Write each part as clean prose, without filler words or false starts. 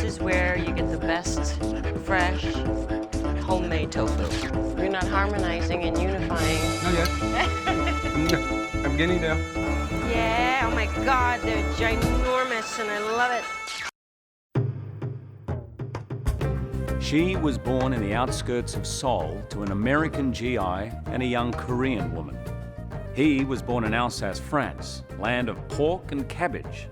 this is where you get the best, fresh, homemade tofu. You're not harmonizing and unifying. Not yet. I'm getting there. Yeah, oh my God, they're ginormous and I love it. She was born in the outskirts of Seoul to an American GI and a young Korean woman. He was born in Alsace, France, land of pork and cabbage.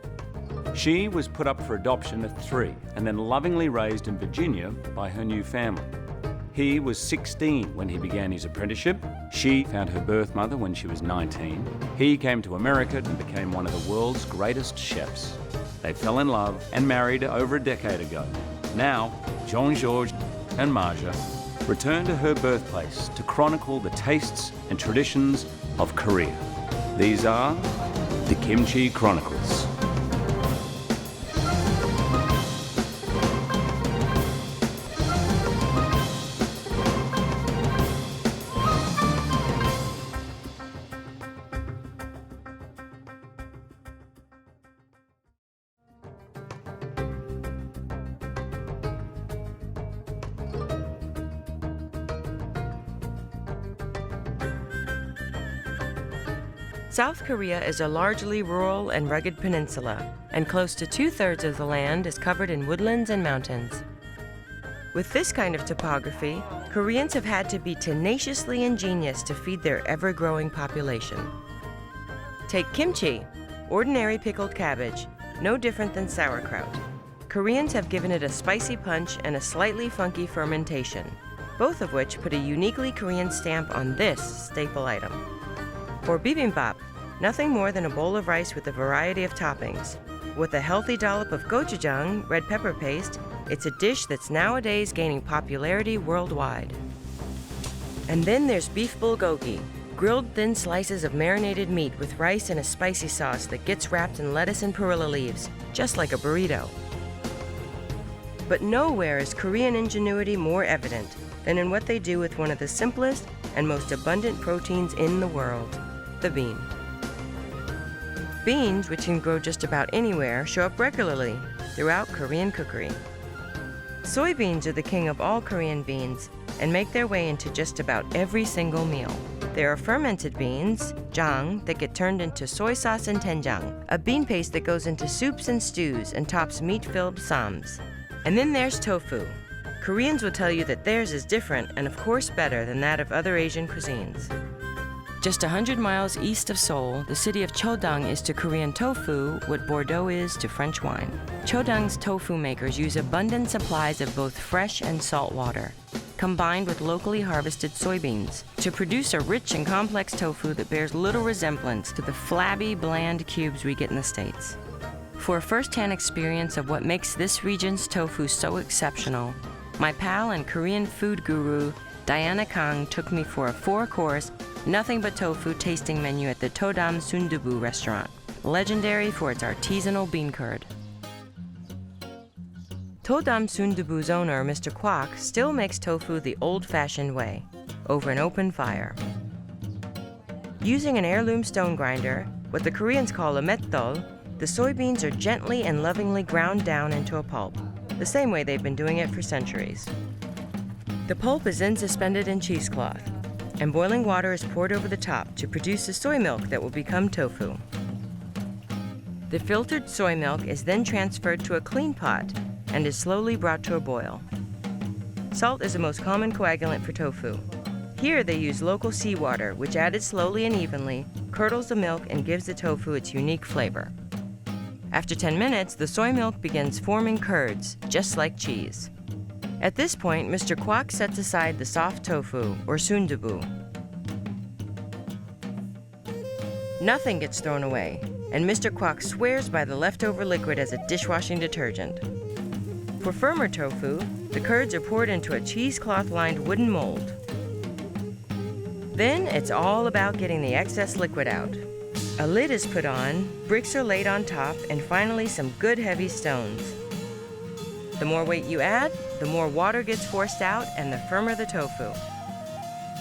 She was put up for adoption at 3 and then lovingly raised in Virginia by her new family. He was 16 when he began his apprenticeship. She found her birth mother when she was 19. He came to America and became one of the world's greatest chefs. They fell in love and married over a decade ago. Now, Jean-Georges and Marja return to her birthplace to chronicle the tastes and traditions of Korea. These are the Kimchi Chronicles. South Korea is a largely rural and rugged peninsula, and close to 2/3 of the land is covered in woodlands and mountains. With this kind of topography, Koreans have had to be tenaciously ingenious to feed their ever-growing population. Take kimchi, ordinary pickled cabbage, no different than sauerkraut. Koreans have given it a spicy punch and a slightly funky fermentation, both of which put a uniquely Korean stamp on this staple item. For bibimbap, nothing more than a bowl of rice with a variety of toppings. With a healthy dollop of gochujang, red pepper paste, it's a dish that's nowadays gaining popularity worldwide. And then there's beef bulgogi, grilled thin slices of marinated meat with rice and a spicy sauce that gets wrapped in lettuce and perilla leaves, just like a burrito. But nowhere is Korean ingenuity more evident than in what they do with one of the simplest and most abundant proteins in the world, the bean. Beans, which can grow just about anywhere, show up regularly throughout Korean cookery. Soybeans are the king of all Korean beans and make their way into just about every single meal. There are fermented beans, jang, that get turned into soy sauce and doenjang, a bean paste that goes into soups and stews and tops meat-filled sams. And then there's tofu. Koreans will tell you that theirs is different and of course better than that of other Asian cuisines. Just 100 miles east of Seoul, the city of Chodang is to Korean tofu what Bordeaux is to French wine. Chodang's tofu makers use abundant supplies of both fresh and salt water, combined with locally harvested soybeans, to produce a rich and complex tofu that bears little resemblance to the flabby, bland cubes we get in the States. For a first-hand experience of what makes this region's tofu so exceptional, my pal and Korean food guru, Diana Kang, took me for a 4-course, nothing but tofu tasting menu at the Todan Sundubu restaurant, legendary for its artisanal bean curd. Todan Sundubu's owner, Mr. Kwok, still makes tofu the old-fashioned way, over an open fire. Using an heirloom stone grinder, what the Koreans call a metdol, the soybeans are gently and lovingly ground down into a pulp, the same way they've been doing it for centuries. The pulp is then suspended in cheesecloth, and boiling water is poured over the top to produce the soy milk that will become tofu. The filtered soy milk is then transferred to a clean pot and is slowly brought to a boil. Salt is the most common coagulant for tofu. Here they use local seawater, which added slowly and evenly, curdles the milk and gives the tofu its unique flavor. After 10 minutes, the soy milk begins forming curds, just like cheese. At this point, Mr. Kwok sets aside the soft tofu, or sundubu. Nothing gets thrown away, and Mr. Kwok swears by the leftover liquid as a dishwashing detergent. For firmer tofu, the curds are poured into a cheesecloth-lined wooden mold. Then it's all about getting the excess liquid out. A lid is put on, bricks are laid on top, and finally some good heavy stones. The more weight you add, the more water gets forced out and the firmer the tofu.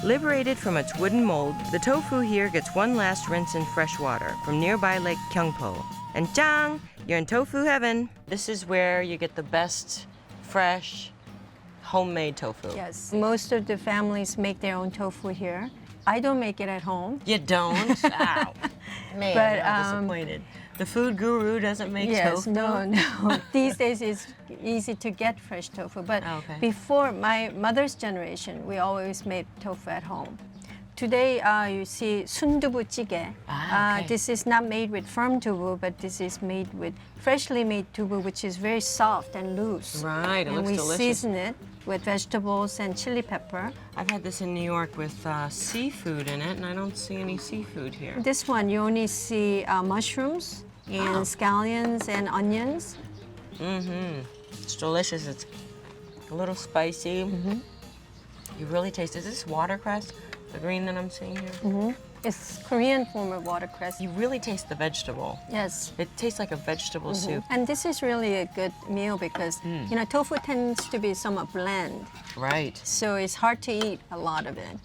Liberated from its wooden mold, the tofu here gets one last rinse in fresh water from nearby Lake Gyeongpo. And jang! You're in tofu heaven. This is where you get the best, fresh, homemade tofu. Yes, most of the families make their own tofu here. I don't make it at home. You don't? Ow. Man, But, I'm disappointed. The food guru doesn't make tofu? No. These days it's easy to get fresh tofu. But Okay. before my mother's generation, we always made tofu at home. Today you see sundubu jjigae. Okay. This is not made with firm dubu, but this is made with freshly made dubu, which is very soft and loose. Right, it and looks we delicious. season it with vegetables and chili pepper. I've had this in New York with seafood in it, and I don't see any seafood here. This one you only see mushrooms and scallions and onions. It's delicious. It's a little spicy. You really taste it. Is this watercress? The green that I'm seeing here? It's Korean form of watercress. You really taste the vegetable. Yes. It tastes like a vegetable soup. And this is really a good meal because you know tofu tends to be somewhat bland, Right. so it's hard to eat a lot of it.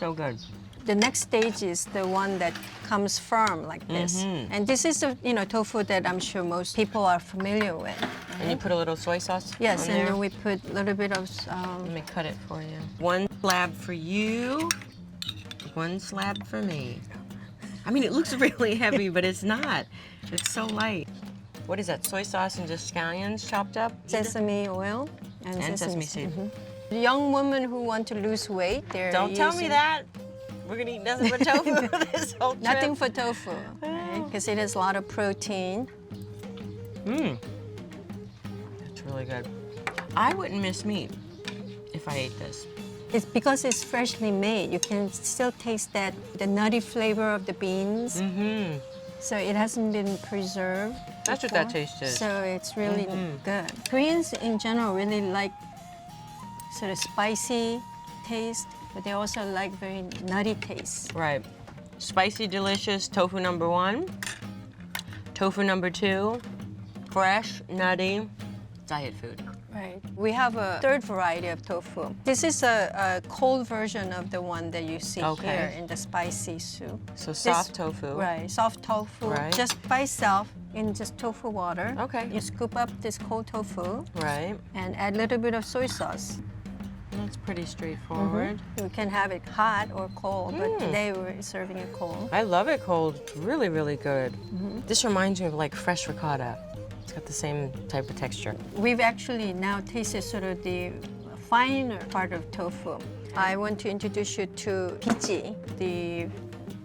So good. The next stage is the one that comes firm like this, and this is the tofu that I'm sure most people are familiar with. And you put a little soy sauce Yes, on and there? then we put a little bit of Let me cut it for you. One slab for you, one slab for me. I mean, it looks really heavy, but it's not. It's so light. What is that, soy sauce and just scallions chopped up? sesame oil And sesame seed. Young women who want to lose weight, they're Don't tell me using- that. We're gonna eat nothing but tofu this whole trip. Nothing for tofu, because it has a lot of protein. It's really good. I wouldn't miss meat if I ate this. It's because it's freshly made. You can still taste the nutty flavor of the beans. So it hasn't been preserved. That's what that taste is. So it's really good. Koreans in general really like sort of spicy taste, but they also like very nutty taste. Right. Spicy, delicious tofu number 1. Tofu number 2. Fresh, nutty, diet food. Right. We have a third variety of tofu. This is a cold version of the one that you see Okay. here in the spicy soup. So soft tofu. Right, soft tofu, Right. just by itself in just tofu water. Okay. You scoop up this cold tofu Right. and add a little bit of soy sauce. That's pretty straightforward. You can have it hot or cold, but today we're serving it cold. I love it cold. It's really, really good. This reminds me of like fresh ricotta. It's got the same type of texture. We've actually now tasted sort of the finer part of tofu. I want to introduce you to piji, the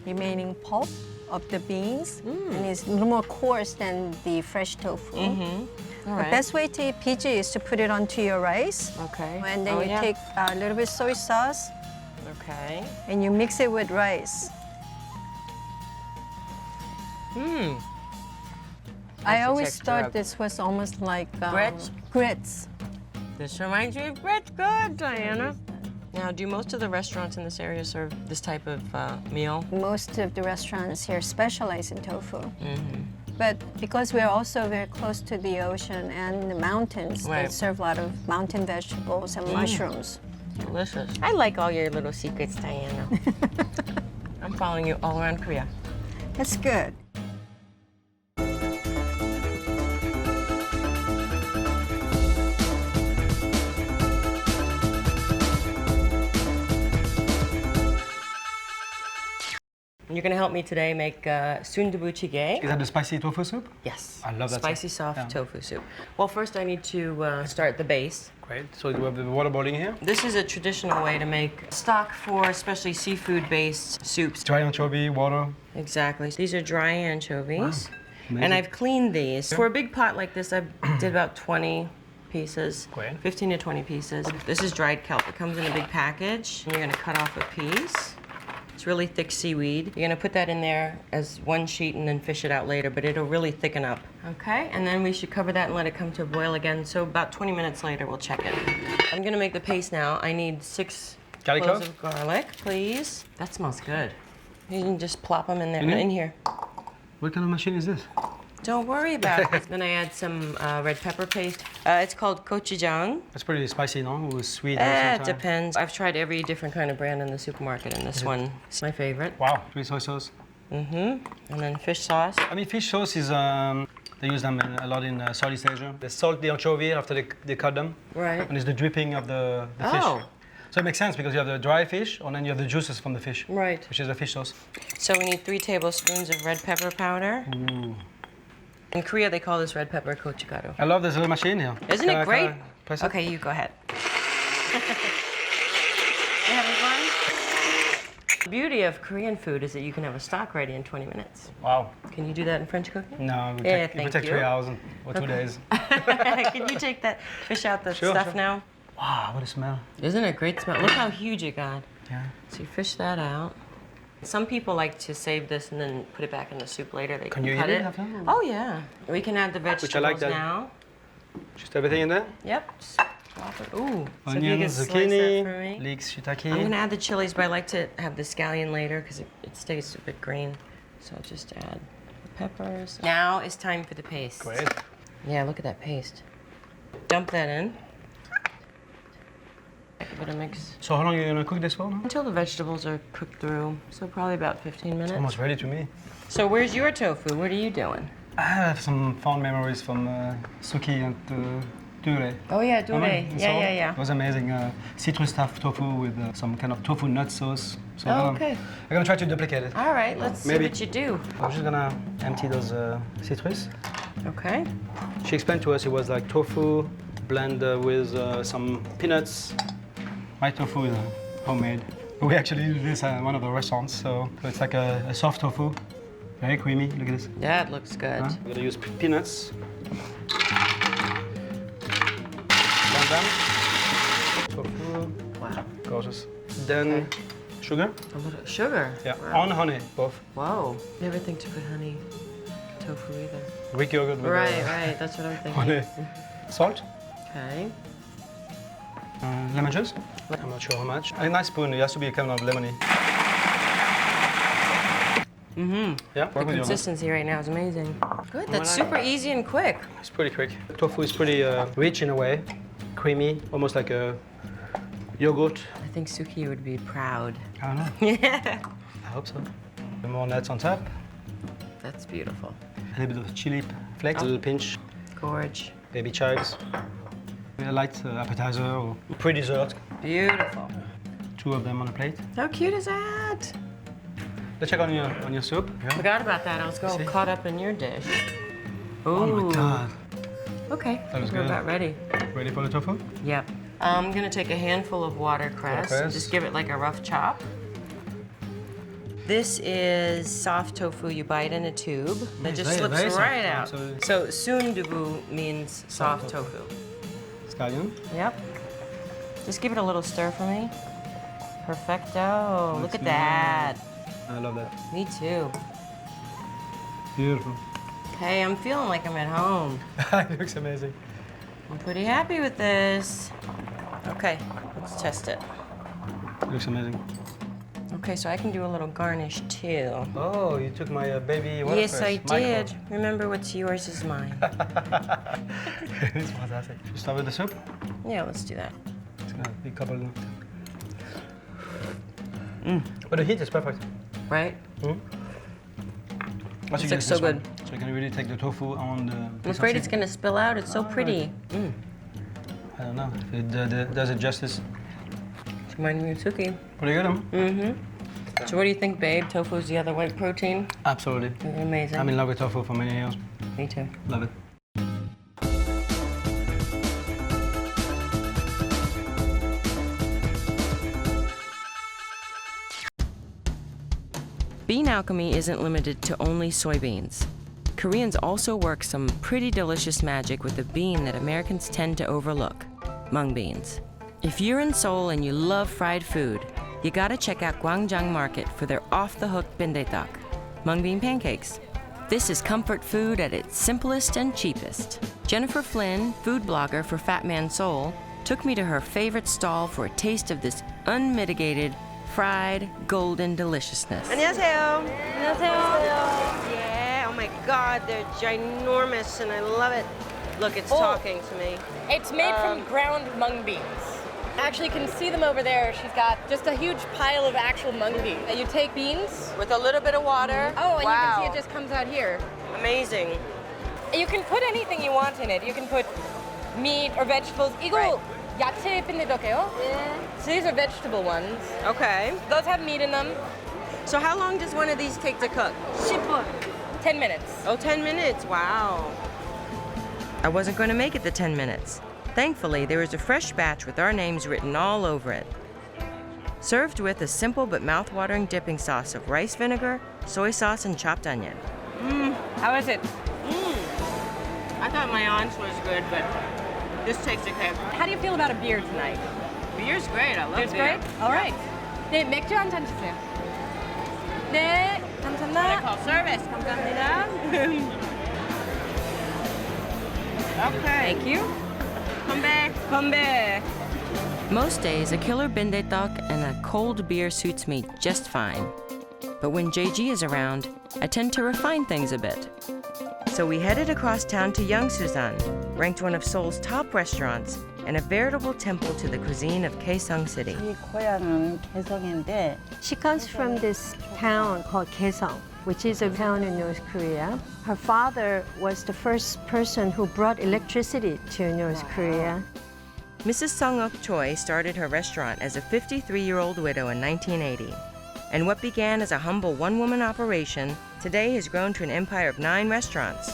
remaining pulp of the beans, and it's a little more coarse than the fresh tofu. All The right. best way to eat piji is to put it onto your rice, Okay. and then Oh, you yeah. take a little bit soy sauce Okay. and you mix it with rice. I the always texture thought of- this was almost like Grits? Grits. This reminds me of grits. Good, Diana. Now, do most of the restaurants in this area serve this type of meal? Most of the restaurants here specialize in tofu. But because we're also very close to the ocean and the mountains, they Right. serve a lot of mountain vegetables and mushrooms. Delicious. I like all your little secrets, Diana. I'm following you all around Korea. That's good. You're gonna help me today make sundubu jjigae. Is that the spicy tofu soup? Yes. I love that Spicy, soup. soft Yeah. tofu soup. Well, first I need to start the base. Great. So you have the water boiling here. This is a traditional way to make stock for especially seafood-based soups. Dry anchovy, water. Exactly. These are dry anchovies. Amazing. And I've cleaned these. For a big pot like this, I did about 20 pieces. Great. 15 to 20 pieces. This is dried kelp. It comes in a big package. And you're gonna cut off a piece. It's really thick seaweed. You're gonna put that in there as one sheet and then fish it out later, but it'll really thicken up. Okay, and then we should cover that and let it come to a boil again. So about 20 minutes later, we'll check it. I'm gonna make the paste now. I need 6 Garlic cloves clove? of garlic, please. That smells good. You can just plop them in there, In here? in here. What kind of machine is this? Don't worry about it. Then I add some red pepper paste. It's called gochujang. That's pretty spicy, no? With sweet. It sometimes. depends. I've tried every different kind of brand in the supermarket, and this one is my favorite. Wow. Sweet soy sauce. And then fish sauce. I mean, fish sauce is, they use them a lot in Southeast Asia. They salt the anchovy after they cut them. Right. And it's the dripping of the fish. So it makes sense because you have the dry fish and then you have the juices from the fish. Right. Which is the fish sauce. So we need 3 tablespoons of red pepper powder. Ooh. In Korea, they call this red pepper gochugaru. I love this little machine here. Isn't it great? Can I press it? Okay, you go ahead. You having fun? The beauty of Korean food is that you can have a stock ready in 20 minutes. Wow. Can you do that in French cooking? No, it would take 3 hours or 2 days. Can you take that fish out the stuff sure. now? Wow, what a smell. Isn't it a great smell? Look how huge it got. Yeah. So you fish that out. Some people like to save this and then put it back in the soup later. They Can you cut eat it it. after? Oh yeah. We can add the vegetables like that. now. Just everything in there? Yep. Just drop it. Ooh. So if you Onions, can slice that for zucchini, me. leeks, shiitake. I'm gonna add the chilies, but I like to have the scallion later because it stays a bit green. So I'll just add the peppers. Now it's time for the paste. Great. Yeah, look at that paste. Dump that in. Give it a mix. So how long are you gonna cook this for now? Until the vegetables are cooked through. So probably about 15 minutes. Almost ready to me. So where's your tofu? What are you doing? I have some fond memories from Suki and Dure. Oh yeah, dure. In Yeah, Seoul. yeah, yeah. It was amazing. Citrus stuffed tofu with some kind of tofu nut sauce. So Oh, okay. I'm gonna try to duplicate it. All right, let's Maybe. see what you do. I'm just gonna empty those citrus. Okay. She explained to us it was like tofu blended with some peanuts. My tofu is homemade. We actually use this at one of the restaurants, so it's like a soft tofu, very creamy. Look at this. That looks good. Huh? We're gonna use peanuts. Blend them. Tofu. Wow. Gorgeous. Then sugar. A little sugar. Yeah. Wow. On honey, both. Whoa. Never think to put honey in tofu either. Greek yogurt with Right. That's what I'm thinking. honey. Salt. Okay. Lemon juice. I'm not sure how much. A nice spoon. It has to be kind of lemony. Mm-hmm. Yeah. The Work with you on that. consistency right now is amazing. Good. That's Well, super easy and quick. It's pretty quick. Tofu is pretty rich in a way, creamy, almost like a yogurt. I think Suki would be proud. I don't know. Yeah. I hope so. More nuts on top. That's beautiful. A little bit of chili flakes, a little pinch, Gorge. baby chives. A light appetizer or pre-dessert. Beautiful. 2 of them on a plate. How cute is that? Let's check on your soup. Yeah. Forgot about that. I was all See? caught up in your dish. Ooh. Oh my God. Okay. That was We're good. about ready. Ready for the tofu? Yep. I'm gonna take a handful of watercress and Watercress. just give it like a rough chop. This is soft tofu you buy it in a tube. It just very- slips very soft. right out. Absolutely. So sundubu means soft tofu. Scallion. Yep. Just give it a little stir for me. Perfecto. Look at Looks that. I love that. Me too. Beautiful. Okay, I'm feeling like I'm at home. It looks amazing. I'm pretty happy with this. Okay, let's test it. It looks amazing. Okay, so I can do a little garnish too. Oh, you took my baby watercress. Yes, I micro. did. Remember, what's yours is mine. It's fantastic. Should we start with the soup? Yeah, let's do that. It's gonna be a couple. But the heat is perfect. Right? What This looks so good. So you can really take the tofu on the. I'm afraid it's gonna spill out. It's so pretty. I don't know if it does it justice. It's reminding me of Suki. Pretty good, huh? Mm-hmm. So what do you think, babe? Tofu's the other white protein? Absolutely. Amazing. I'm in love with tofu for many years. Me too. Love it. Bean alchemy isn't limited to only soybeans. Koreans also work some pretty delicious magic with a bean that Americans tend to overlook, mung beans. If you're in Seoul and you love fried food, you gotta check out Gwangjang Market for their off-the-hook bindae-tak, mung bean pancakes. This is comfort food at its simplest and cheapest. Jennifer Flynn, food blogger for Fat Man Seoul, took me to her favorite stall for a taste of this unmitigated, fried, golden deliciousness. 안녕하세요. 안녕하세요. Yeah, oh my God, they're ginormous and I love it. Look, it's talking to me. It's made from ground mung beans. Actually, you can see them over there. She's got just a huge pile of actual mung beans. You take beans. With a little bit of water. Oh, and wow. you can see it just comes out here. Amazing. You can put anything you want in it. You can put meat or vegetables. 이거 야채 빈대떡이에요? So these are vegetable ones. Okay. Those have meat in them. So how long does one of these take to cook? 10분. 10 minutes. Oh, 10 minutes. Wow. I wasn't going to make it the 10 minutes. Thankfully, there was a fresh batch with our names written all over it. Served with a simple but mouth-watering dipping sauce of rice vinegar, soy sauce, and chopped onion. How is it? I thought my aunt's was good, but this takes a cake. How do you feel about a beer tonight? Beer's great. I love Beer's beer. great? All right. 네, 맥주 한 잔 주세요. 네, 감사합니다. Call service. 감사합니다. Okay. Thank you. Come back. Come back. Most days, a killer bindae-tok and a cold beer suits me just fine. But when JG is around, I tend to refine things a bit. So we headed across town to Yangsusan, ranked one of Seoul's top restaurants and a veritable temple to the cuisine of Kaesong City. 이 고향은 개성인데 She comes from this town called Kaesong, which is a town in North Korea. Her father was the first person who brought electricity to North Korea. Mrs. Sung-ok Choi started her restaurant as a 53-year-old widow in 1980. And what began as a humble one-woman operation today has grown to an empire of 9 restaurants.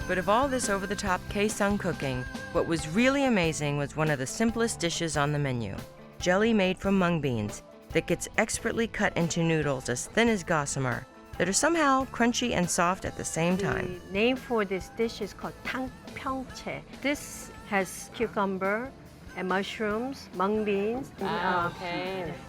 But of all this over-the-top Kaesong cooking, what was really amazing was one of the simplest dishes on the menu, jelly made from mung beans that gets expertly cut into noodles as thin as gossamer that are somehow crunchy and soft at the same time. The name for this dish is called tangpyeongchae. This has cucumber and mushrooms, mung beans,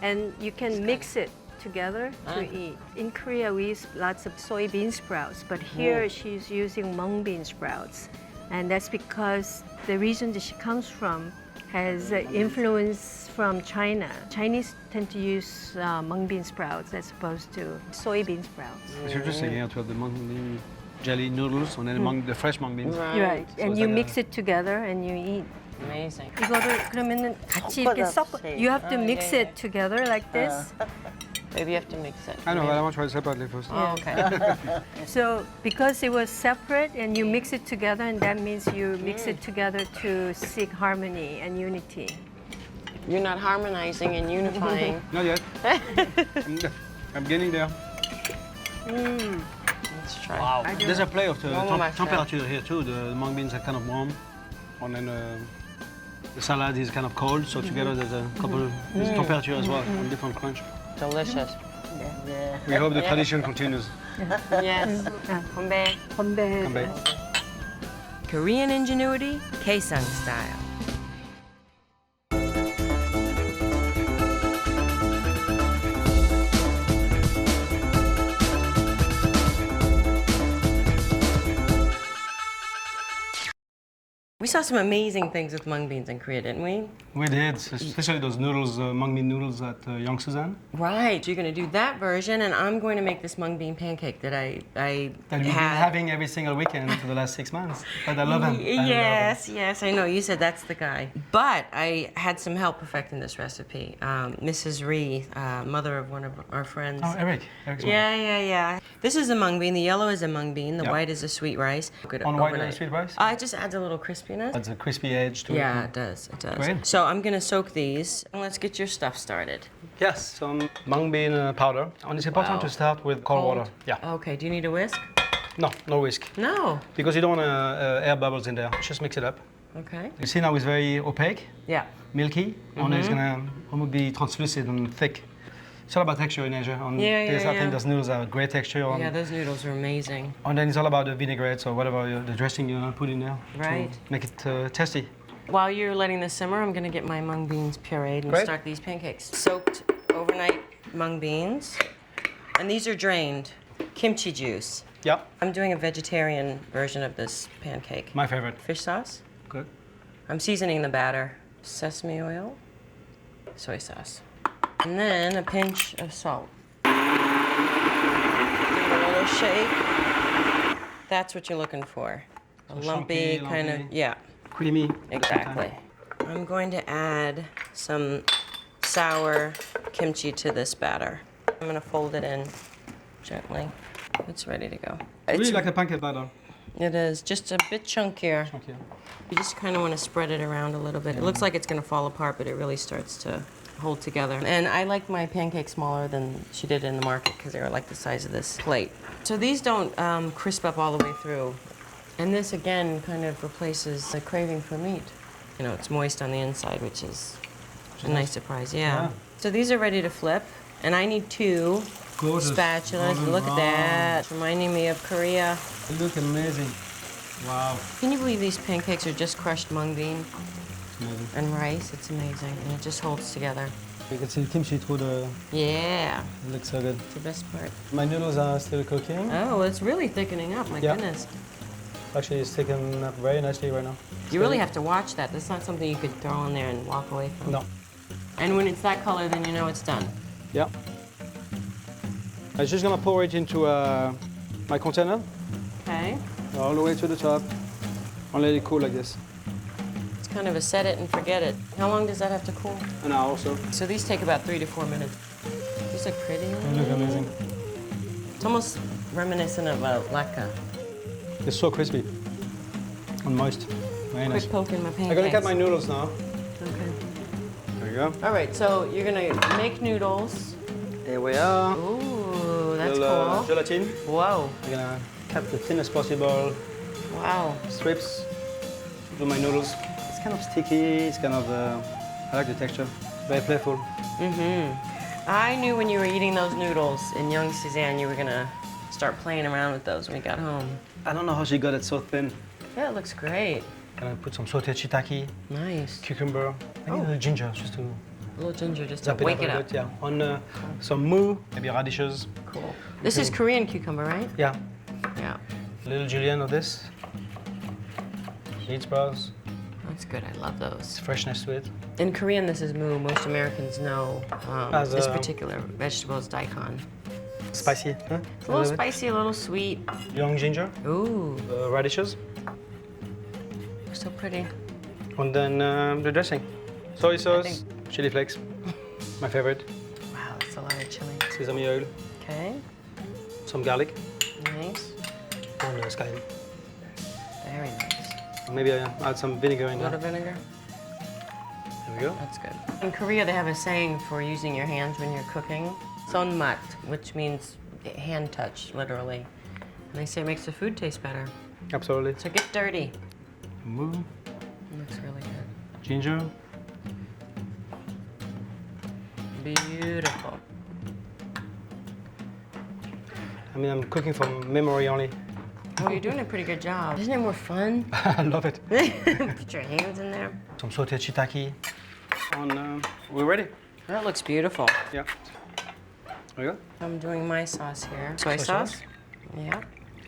and you can mix it together to eat. In Korea, we use lots of soybean sprouts, but here she's using mung bean sprouts. And that's because the region that she comes from has influence from China. Chinese tend to use mung bean sprouts as opposed to soybean sprouts. It's interesting, yeah, to have the mung bean jelly noodles and then the fresh mung beans. Right. So And it's you like mix it together and you eat. Amazing. 이거를 그러면은 같이 이렇게 섞어. You have to mix it together like this. Maybe you have to mix it. I know, but I want to try it separately first. Oh, okay. So because it was separate and you mix it together, and that means you mix it together to seek harmony and unity. You're not harmonizing and unifying. Not yet. I'm getting there. Let's try. Wow. There's a play of the Warm myself. temperature here too. The mung beans are kind of warm, and then the salad is kind of cold. So together there's a couple temperature as well, and different crunch. Delicious. We hope the tradition continues. Yes. 건배. 건배. Come back. Korean ingenuity, Kaesong style. We saw some amazing things with mung beans in Korea, didn't we? We did, especially those noodles, mung bean noodles at Yangsusan. Right. You're going to do that version, and I'm going to make this mung bean pancake that I That we've been had. having every single weekend for the last 6 months. But I love him. Yes, I know. You said that's the guy. But I had some help perfecting this recipe. Mrs. Ree, mother of one of our friends. Oh, Eric's Yeah. This is a mung bean. The yellow is a mung bean. The Yeah. white is a sweet rice. Good On white overnight. and sweet rice? It just adds a little crispiness. That's a crispy edge to it. Yeah, it does. Great. So I'm going to soak these. And let's get your stuff started. Yes, some mung bean powder. And it's important to start with cold water. Yeah. Okay, do you need a whisk? No whisk. No. Because you don't want air bubbles in there. Just mix it up. Okay. You see now it's very opaque, Yeah. milky, and it's gonna almost be translucent and thick. It's all about texture in Asia. And I think those noodles are great texture. Yeah, those noodles are amazing. And then it's all about the vinaigrettes or whatever the dressing you put in there Right. to make it tasty. While you're letting this simmer, I'm going to get my mung beans pureed and Great. start these pancakes. Soaked overnight mung beans. And these are drained. Kimchi juice. Yeah, I'm doing a vegetarian version of this pancake. my favorite. Fish sauce. Good. I'm seasoning the batter. Sesame oil, soy sauce, and then a pinch of salt. Give it a little shake. That's what you're looking for. A So lumpy chunky, kind of, lumpy. yeah, Creamy. exactly. I'm going to add some sour kimchi to this batter. I'm going to fold it in gently. It's ready to go. Really like a pancake batter. It is just a bit chunkier. Chunkier. You just kind of want to spread it around a little bit. It looks like it's going to fall apart, but it really starts to hold together. And I like my pancakes smaller than she did in the market because they were like the size of this plate. So these don't crisp up all the way through. And this, again, kind of replaces the craving for meat. You know, it's moist on the inside, which is a nice surprise, yeah. So these are ready to flip, and I need 2 spatulas. Look at that, reminding me of Korea. They look amazing. Wow. Can you believe these pancakes are just crushed mung bean It's amazing. and rice? It's amazing, and it just holds together. You can see the kimchi through the... Yeah, It looks so good. it's the best part. My noodles are still cooking. Oh, it's really thickening up, my Yeah. goodness. Actually, it's thickened up very nicely right now. You really have to watch that. That's not something you could throw in there and walk away from. No. And when it's that color, then you know it's done. Yeah. I'm just gonna pour it into my container, Okay. all the way to the top, and let it cool like this. It's kind of a set it and forget it. How long does that have to cool? An hour also. So these take about 3 to 4 minutes. These look pretty. They look amazing. It's almost reminiscent of a lacca. It's so crispy and moist. Very nice. Quick poke in my pancakes. I'm gonna cut my noodles now. Okay. There you go. All right, so you're gonna make noodles. Here we are. Ooh, that's Little, cool. gelatin. Whoa, I'm gonna cut the thinnest possible wow. strips to my noodles. It's kind of sticky. It's kind of, I like the texture. Very playful. I knew when you were eating those noodles in young Suzanne, you were gonna start playing around with those when we got home. I don't know how she got it so thin. Yeah, it looks great. Gonna put some sauteed shiitake, Nice. cucumber, maybe a little ginger just to A little ginger just to zap it wake up it a up. bit. Yeah. On some mou, maybe radishes. Cool. This is Korean cucumber, right? Yeah. Yeah. A little julienne of this. Seed sprouts. That's good. I love those. It's freshness to it. In Korean, this is mu. Most Americans know As this a- particular vegetable is daikon. Spicy, huh? It's a little spicy, a little sweet. Young ginger, Ooh, radishes, so pretty. and then the dressing. Soy sauce, think- chili flakes, my favorite. Wow, that's a lot of chili. Sesame oil, Okay, some garlic, nice. and scallion. Very nice. Maybe I add some vinegar in A there. little vinegar. There we go. That's good. In Korea, they have a saying for using your hands when you're cooking. Sonmat, which means hand touch, literally. And they say it makes the food taste better. Absolutely. So get dirty. Mou, It looks really good. ginger. Beautiful. I mean, I'm cooking from memory only. Oh, you're doing a pretty good job. Isn't it more fun? I love it. Put your hands in there. Some sauteed shiitake. And we're ready. That looks beautiful. Yeah. There we go. I'm doing my sauce here. Soy Soy sauce. sauce? Yeah.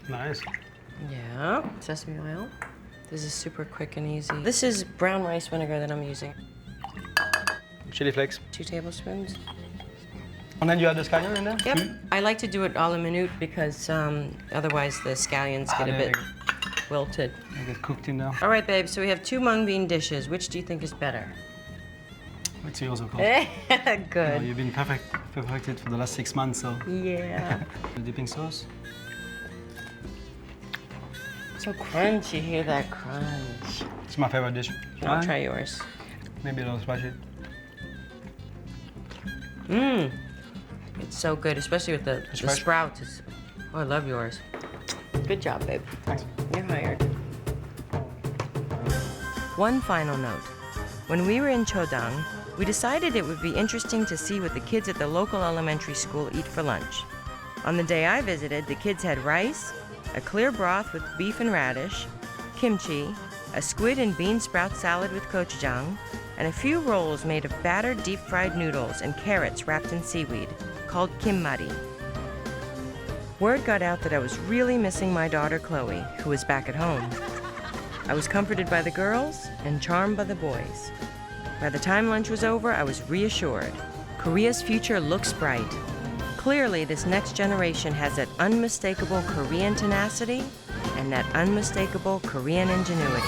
Nice. Yeah. Sesame oil. This is super quick and easy. This is brown rice vinegar that I'm using. Chili flakes. 2 tablespoons. And then you add the scallion in there? Yep. I like to do it a la minute because otherwise the scallions get a there bit you wilted. They get cooked in there. All right, babe. So we have 2 mung bean dishes. Which do you think is better? It's yours, of course. You know, Good. you've been perfected for the last 6 months, so. Yeah. The dipping sauce. So crunchy. Hear that crunch. It's my favorite dish. I'll try yours. Maybe a little spicy. Mmm. It's so good, especially with the fresh. sprouts. Oh, I love yours. Good job, babe. Thanks. You're hired. One final note. When we were in Chodang, we decided it would be interesting to see what the kids at the local elementary school eat for lunch. On the day I visited, the kids had rice, a clear broth with beef and radish, kimchi, a squid and bean sprout salad with gochujang, and a few rolls made of battered deep-fried noodles and carrots wrapped in seaweed, called kimmari. Word got out that I was really missing my daughter Chloe, who was back at home. I was comforted by the girls and charmed by the boys. By the time lunch was over, I was reassured. Korea's future looks bright. Clearly, this next generation has that unmistakable Korean tenacity and that unmistakable Korean ingenuity.